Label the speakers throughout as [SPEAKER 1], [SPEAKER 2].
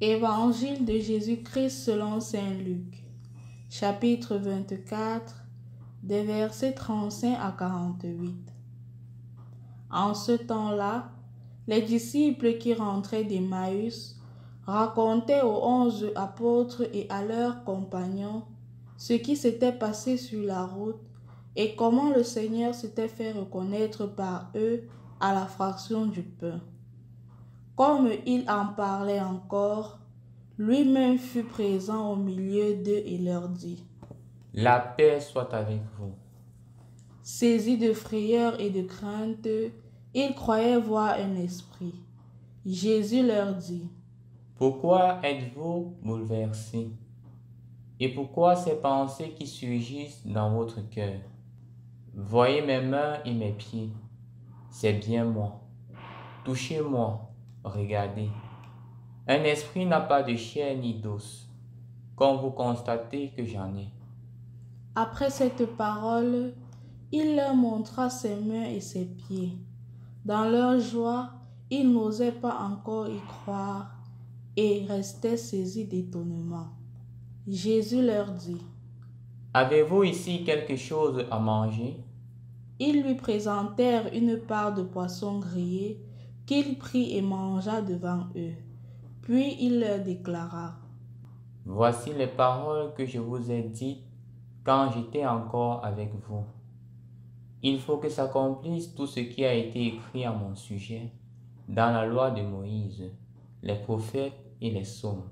[SPEAKER 1] Évangile de Jésus-Christ selon saint Luc, chapitre 24, des versets 35 à 48. En ce temps-là, les disciples qui rentraient d'Emmaüs racontaient aux 11 apôtres et à leurs compagnons ce qui s'était passé sur la route et comment le Seigneur s'était fait reconnaître par eux à la fraction du pain. Comme il en parlait encore, lui-même fut présent au milieu d'eux et leur dit : «
[SPEAKER 2] La paix soit avec vous. »
[SPEAKER 1] Saisis de frayeur et de crainte, ils croyaient voir un esprit. Jésus leur dit : «
[SPEAKER 2] Pourquoi êtes-vous bouleversés? Et pourquoi ces pensées qui surgissent dans votre cœur? Voyez mes mains et mes pieds, c'est bien moi. Touchez-moi, regardez. Un esprit n'a pas de chair ni d'os, comme vous constatez que j'en ai. »
[SPEAKER 1] Après cette parole, il leur montra ses mains et ses pieds. Dans leur joie, ils n'osaient pas encore y croire et restaient saisis d'étonnement. Jésus leur dit : «
[SPEAKER 2] Avez-vous ici quelque chose à manger? »
[SPEAKER 1] Ils lui présentèrent une part de poisson grillé qu'il prit et mangea devant eux. Puis il leur déclara :
[SPEAKER 2] « Voici les paroles que je vous ai dites quand j'étais encore avec vous. Il faut que s'accomplisse tout ce qui a été écrit à mon sujet dans la loi de Moïse, les prophètes et les psaumes. »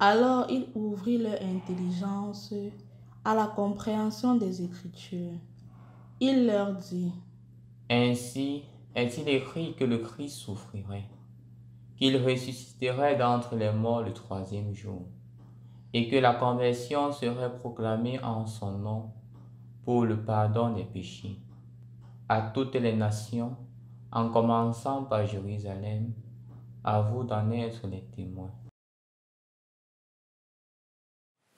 [SPEAKER 1] Alors il ouvrit leur intelligence à la compréhension des Écritures. Il leur dit : «
[SPEAKER 2] Ainsi est-il écrit que le Christ souffrirait, qu'il ressusciterait d'entre les morts le troisième jour, et que la conversion serait proclamée en son nom pour le pardon des péchés à toutes les nations, en commençant par Jérusalem. À vous d'en être les témoins. »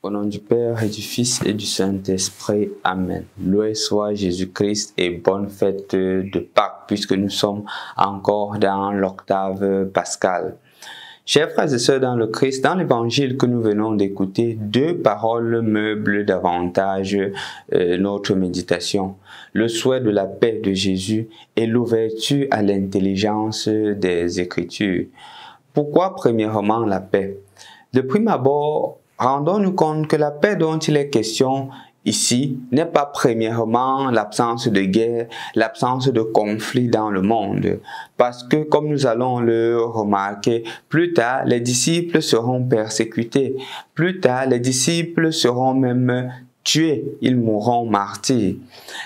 [SPEAKER 3] Au nom du Père et du Fils et du Saint-Esprit. Amen. Loué soit Jésus-Christ et bonne fête de Pâques, puisque nous sommes encore dans l'octave pascale. Chers frères et sœurs dans le Christ, dans l'évangile que nous venons d'écouter, deux paroles meublent davantage notre méditation. Le souhait de la paix de Jésus et l'ouverture à l'intelligence des Écritures. Pourquoi premièrement la paix? De prime abord, rendons-nous compte que la paix dont il est question ici n'est pas premièrement l'absence de guerre, l'absence de conflit dans le monde. Parce que, comme nous allons le remarquer, plus tard, les disciples seront persécutés. Plus tard, les disciples seront même tués, ils mourront martyrs.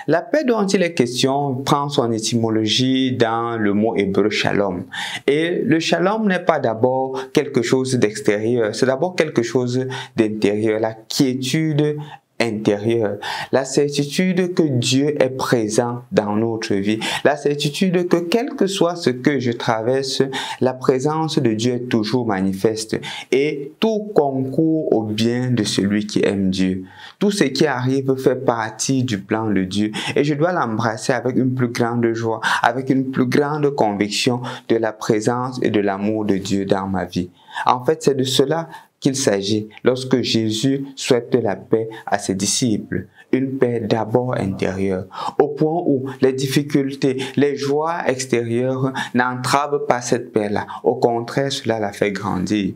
[SPEAKER 3] La paix dont il est question prend son étymologie dans le mot hébreu shalom. Et le shalom n'est pas d'abord quelque chose d'extérieur, c'est d'abord quelque chose d'intérieur, la quiétude intérieure, la certitude que Dieu est présent dans notre vie, la certitude que quel que soit ce que je traverse, la présence de Dieu est toujours manifeste et tout concourt au bien de celui qui aime Dieu. Tout ce qui arrive fait partie du plan de Dieu et je dois l'embrasser avec une plus grande joie, avec une plus grande conviction de la présence et de l'amour de Dieu dans ma vie. En fait, c'est de cela qu'il s'agit lorsque Jésus souhaite la paix à ses disciples. Une paix d'abord intérieure, au point où les difficultés, les joies extérieures n'entravent pas cette paix-là. Au contraire, cela la fait grandir.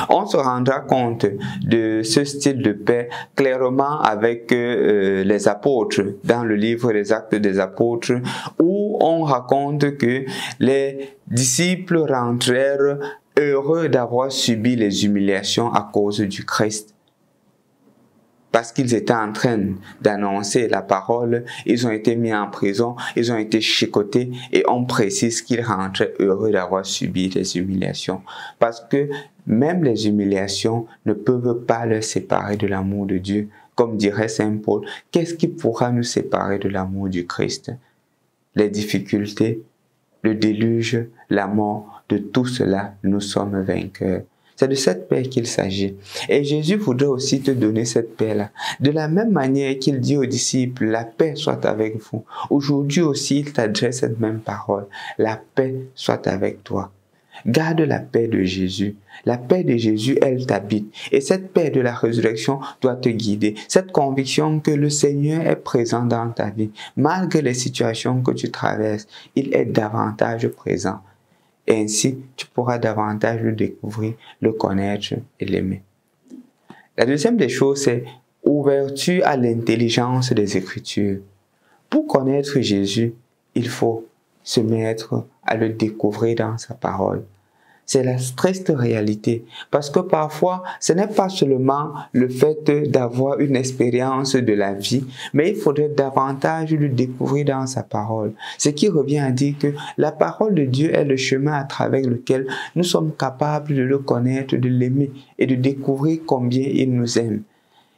[SPEAKER 3] On se rendra compte de ce style de paix clairement avec les apôtres, dans le livre des Actes des Apôtres, où on raconte que les disciples rentrèrent heureux d'avoir subi les humiliations à cause du Christ. Parce qu'ils étaient en train d'annoncer la parole, ils ont été mis en prison, ils ont été chicotés et on précise qu'ils rentraient heureux d'avoir subi les humiliations. Parce que même les humiliations ne peuvent pas leur séparer de l'amour de Dieu. Comme dirait Saint Paul, qu'est-ce qui pourra nous séparer de l'amour du Christ? Les difficultés, le déluge, la mort, de tout cela, nous sommes vainqueurs. C'est de cette paix qu'il s'agit. Et Jésus voudrait aussi te donner cette paix-là. De la même manière qu'il dit aux disciples, la paix soit avec vous. Aujourd'hui aussi, il t'adresse cette même parole. La paix soit avec toi. Garde la paix de Jésus. La paix de Jésus, elle t'habite. Et cette paix de la résurrection doit te guider. Cette conviction que le Seigneur est présent dans ta vie. Malgré les situations que tu traverses, il est davantage présent. Et ainsi, tu pourras davantage le découvrir, le connaître et l'aimer. La deuxième des choses, c'est ouverture à l'intelligence des Écritures. Pour connaître Jésus, il faut se mettre à le découvrir dans sa parole. C'est la triste réalité, parce que parfois, ce n'est pas seulement le fait d'avoir une expérience de la vie, mais il faudrait davantage le découvrir dans sa parole. Ce qui revient à dire que la parole de Dieu est le chemin à travers lequel nous sommes capables de le connaître, de l'aimer et de découvrir combien il nous aime.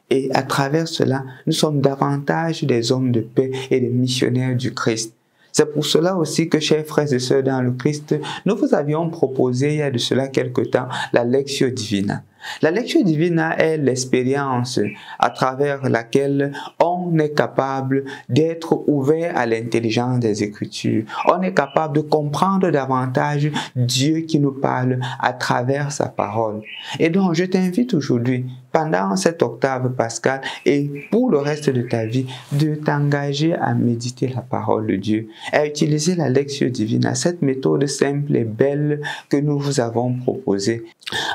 [SPEAKER 3] Et à travers cela, nous sommes davantage des hommes de paix et des missionnaires du Christ. C'est pour cela aussi que, chers frères et sœurs dans le Christ, nous vous avions proposé il y a de cela quelque temps la Lectio Divina. La Lectio Divina est l'expérience à travers laquelle on est capable d'être ouvert à l'intelligence des Écritures. On est capable de comprendre davantage Dieu qui nous parle à travers sa parole. Et donc, je t'invite aujourd'hui, pendant cette octave pascale et pour le reste de ta vie, de t'engager à méditer la parole de Dieu, à utiliser la Lectio Divina, cette méthode simple et belle que nous vous avons proposée,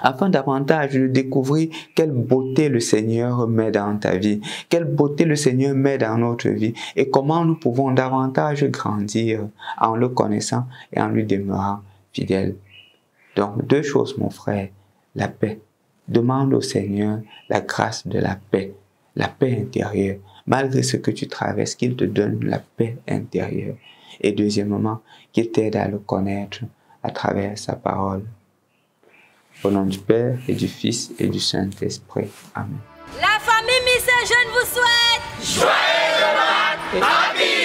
[SPEAKER 3] afin davantage de découvrir quelle beauté le Seigneur met dans ta vie, quelle beauté le Seigneur met dans notre vie et comment nous pouvons davantage grandir en le connaissant et en lui demeurant fidèles. Donc, deux choses, mon frère, la paix. Demande au Seigneur la grâce de la paix intérieure, malgré ce que tu traverses, qu'il te donne la paix intérieure. Et deuxièmement, qu'il t'aide à le connaître à travers sa parole. Au nom du Père et du Fils et du Saint-Esprit. Amen.
[SPEAKER 4] La famille Miss Jeune vous souhaite joyeux Noël, Happy